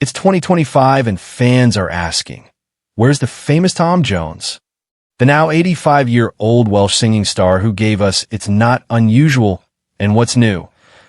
It's 2025 and fans are asking, where's the famous Tom Jones? The now 85-year-old Welsh singing star who gave us It's Not Unusual and What's New.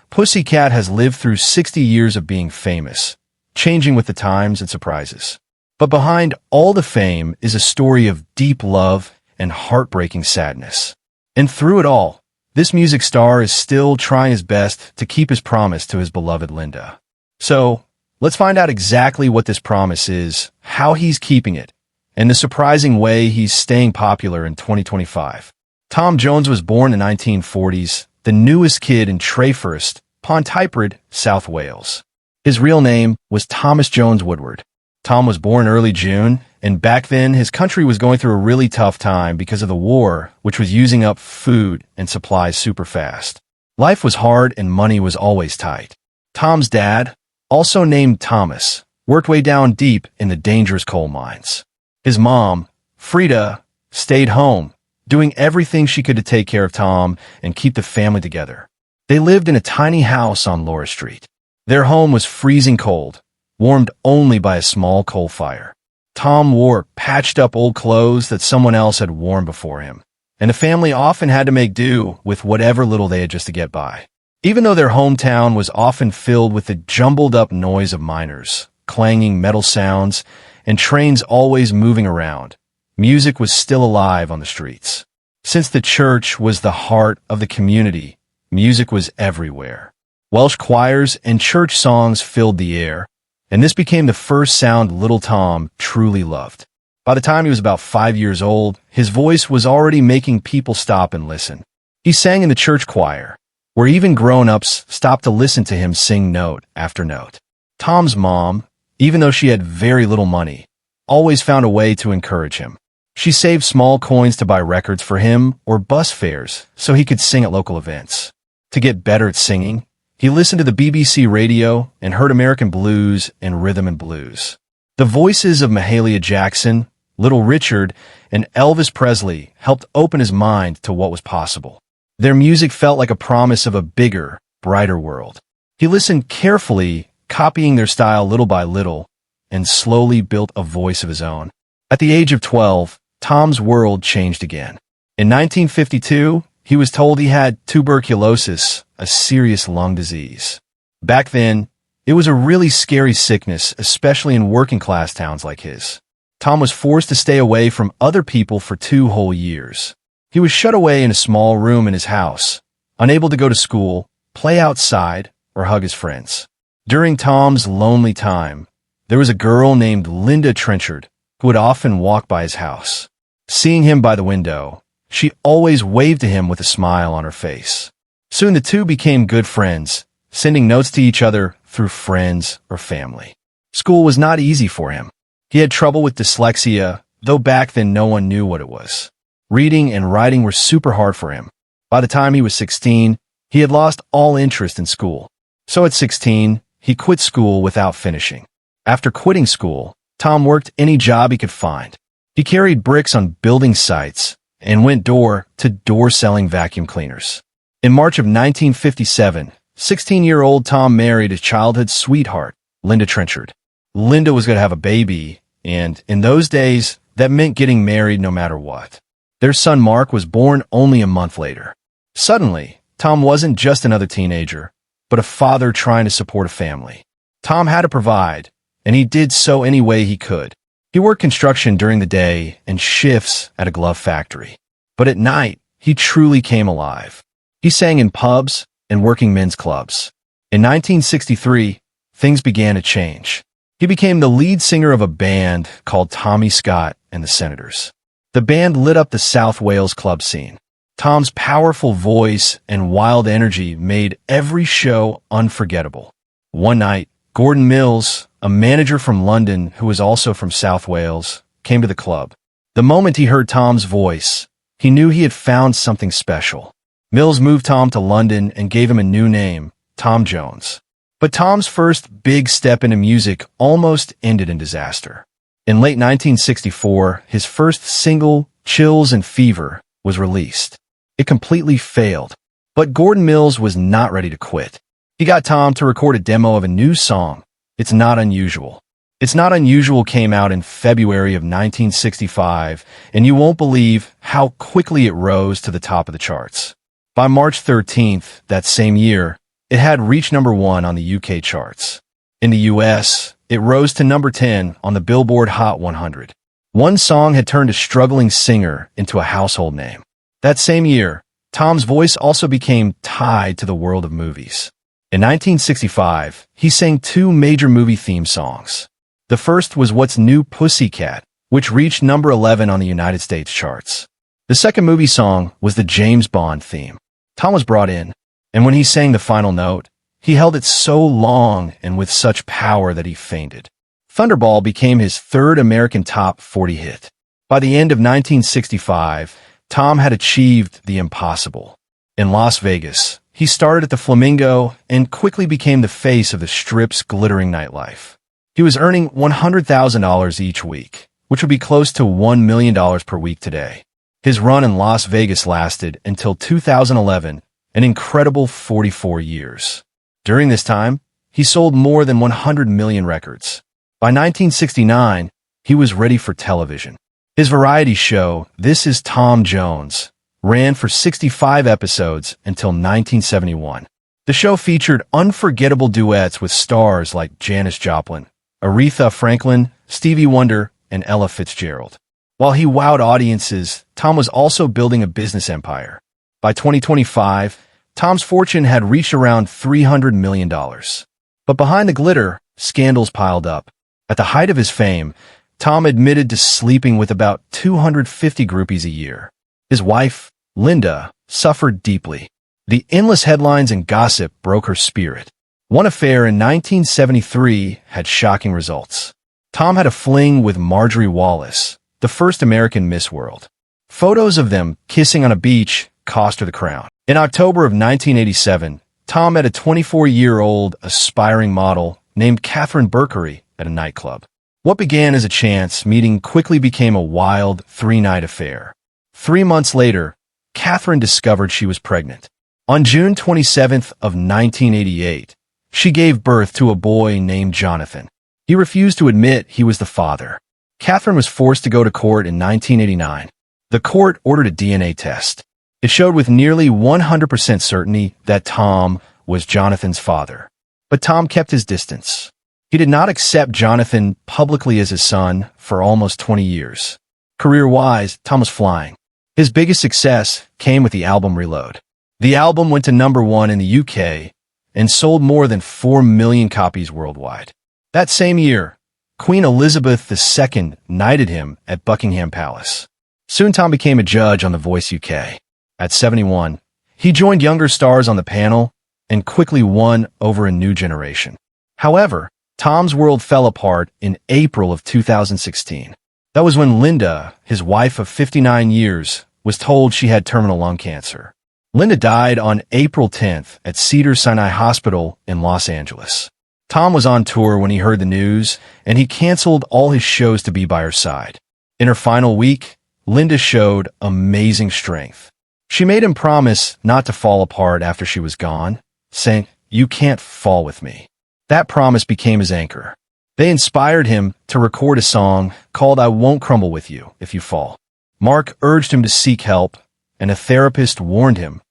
Pussycat has lived through 60 years of being famous, changing with the times and surprises. But behind all the fame is a story of deep love and heartbreaking sadness. And through it all, this music star is still trying his best to keep his promise to his beloved Linda. So, let's find out exactly what this promise is, how he's keeping it, and the surprising way he's staying popular in 2025. Tom Jones was born in the 1940s, the newest kid in Treforest, Pontypridd, South Wales. His real name was Thomas Jones Woodward. Tom was born early June, and back then his country was going through a really tough time because of the war, which was using up food and supplies super fast. Life was hard and money was always tight. Tom's dad, also named Thomas, worked way down deep in the dangerous coal mines. His mom, Frida, stayed home, doing everything she could to take care of Tom and keep the family together. They lived in a tiny house on Laura Street. Their home was freezing cold, warmed only by a small coal fire. Tom wore patched-up old clothes that someone else had worn before him, and the family often had to make do with whatever little they had just to get by. Even though their hometown was often filled with the jumbled-up noise of miners, clanging metal sounds, and trains always moving around, music was still alive on the streets. Since the church was the heart of the community, music was everywhere. Welsh choirs and church songs filled the air, and this became the first sound little Tom truly loved. By the time he was about 5 years old, his voice was already making people stop and listen. He sang in the church choir, where even grown-ups stopped to listen to him sing note after note. Tom's mom, even though she had very little money, always found a way to encourage him. She saved small coins to buy records for him or bus fares so he could sing at local events. To get better at singing, he listened to the BBC radio and heard American blues and rhythm and blues. The voices of Mahalia Jackson, Little Richard, and Elvis Presley helped open his mind to what was possible. Their music felt like a promise of a bigger, brighter world. He listened carefully, copying their style little by little, and slowly built a voice of his own. At the age of 12, Tom's world changed again. In 1952, he was told he had tuberculosis, a serious lung disease. Back then, it was a really scary sickness, especially in working-class towns like his. Tom was forced to stay away from other people for 2 whole years. He was shut away in a small room in his house, unable to go to school, play outside, or hug his friends. During Tom's lonely time, there was a girl named Linda Trenchard who would often walk by his house. Seeing him by the window, she always waved to him with a smile on her face. Soon the two became good friends, sending notes to each other through friends or family. School was not easy for him. He had trouble with dyslexia, though back then no one knew what it was. Reading and writing were super hard for him. By the time he was 16, he had lost all interest in school. So at 16, he quit school without finishing. After quitting school, Tom worked any job he could find. He carried bricks on building sites and went door-to-door selling vacuum cleaners. In March of 1957, 16-year-old Tom married his childhood sweetheart, Linda Trenchard. Linda was going to have a baby, and in those days, that meant getting married no matter what. Their son Mark was born only a month later. Suddenly, Tom wasn't just another teenager, but a father trying to support a family. Tom had to provide, and he did so any way he could. He worked construction during the day and shifts at a glove factory. But at night, he truly came alive. He sang in pubs and working men's clubs. In 1963, things began to change. He became the lead singer of a band called Tommy Scott and the Senators. The band lit up the South Wales club scene. Tom's powerful voice and wild energy made every show unforgettable. One night, Gordon Mills, a manager from London who was also from South Wales, came to the club. The moment he heard Tom's voice, he knew he had found something special. Mills moved Tom to London and gave him a new name, Tom Jones. But Tom's first big step into music almost ended in disaster. In late 1964, his first single, Chills and Fever, was released. It completely failed. But Gordon Mills was not ready to quit. He got Tom to record a demo of a new song, It's Not Unusual. It's Not Unusual came out in February of 1965, and you won't believe how quickly it rose to the top of the charts. By March 13th, that same year, it had reached #1 on the UK charts. In the US, it rose to #10 on the Billboard Hot 100. One song had turned a struggling singer into a household name. That same year, Tom's voice also became tied to the world of movies. In 1965, he sang 2 major movie theme songs. The first was What's New, Pussycat, which reached #11 on the United States charts. The second movie song was the James Bond theme. Tom was brought in, and when he sang the final note, he held it so long and with such power that he fainted. Thunderball became his 3rd American top 40 hit. By the end of 1965, Tom had achieved the impossible. In Las Vegas, he started at the Flamingo and quickly became the face of the Strip's glittering nightlife. He was earning $100,000 each week, which would be close to $1 million per week today. His run in Las Vegas lasted until 2011, an incredible 44 years. During this time, he sold more than 100 million records. By 1969, he was ready for television. His variety show, This Is Tom Jones, ran for 65 episodes until 1971. The show featured unforgettable duets with stars like Janis Joplin, Aretha Franklin, Stevie Wonder, and Ella Fitzgerald. While he wowed audiences, Tom was also building a business empire. By 2025, Tom's fortune had reached around $300 million. But behind the glitter, scandals piled up. At the height of his fame, Tom admitted to sleeping with about 250 groupies a year. His wife, Linda, suffered deeply. The endless headlines and gossip broke her spirit. One affair in 1973 had shocking results. Tom had a fling with Marjorie Wallace, the first American Miss World. Photos of them kissing on a beach cost her the crown. In October of 1987, Tom met a 24-year-old aspiring model named Catherine Berkery at a nightclub. What began as a chance meeting quickly became a wild 3-night affair. 3 months later, Catherine discovered she was pregnant. On June 27th of 1988, she gave birth to a boy named Jonathan. He refused to admit he was the father. Catherine was forced to go to court in 1989. The court ordered a DNA test. It showed with nearly 100% certainty that Tom was Jonathan's father. But Tom kept his distance. He did not accept Jonathan publicly as his son for almost 20 years. Career-wise, Tom was flying. His biggest success came with the album Reload. The album went to #1 in the UK and sold more than 4 million copies worldwide. That same year, Queen Elizabeth II knighted him at Buckingham Palace. Soon Tom became a judge on The Voice UK. At 71, he joined younger stars on the panel and quickly won over a new generation. However, Tom's world fell apart in April of 2016. That was when Linda, his wife of 59 years, was told she had terminal lung cancer. Linda died on April 10th at Cedars-Sinai Hospital in Los Angeles. Tom was on tour when he heard the news, and he canceled all his shows to be by her side. In her final week, Linda showed amazing strength. She made him promise not to fall apart after she was gone, saying, "You can't fall with me." That promise became his anchor. They inspired him to record a song called I Won't Crumble With You If You Fall. Mark urged him to seek help, and a therapist warned him,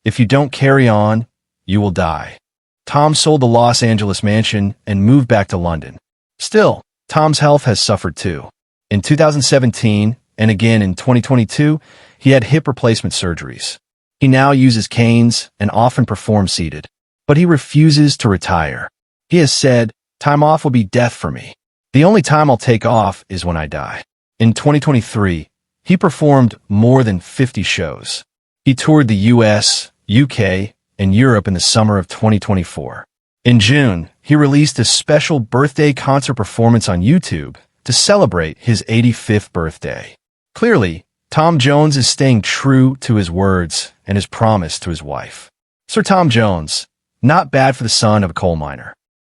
"If you don't carry on, you will die." Tom sold the Los Angeles mansion and moved back to London. Still, Tom's health has suffered too. In 2017, and again in 2022, he had hip replacement surgeries. He now uses canes and often performs seated, but he refuses to retire. He has said, "Time off will be death for me. The only time I'll take off is when I die." In 2023, he performed more than 50 shows. He toured the US, UK, and Europe in the summer of 2024. In June, he released a special birthday concert performance on YouTube to celebrate his 85th birthday. Clearly, Tom Jones is staying true to his words and his promise to his wife. Sir Tom Jones, not bad for the son of a coal miner.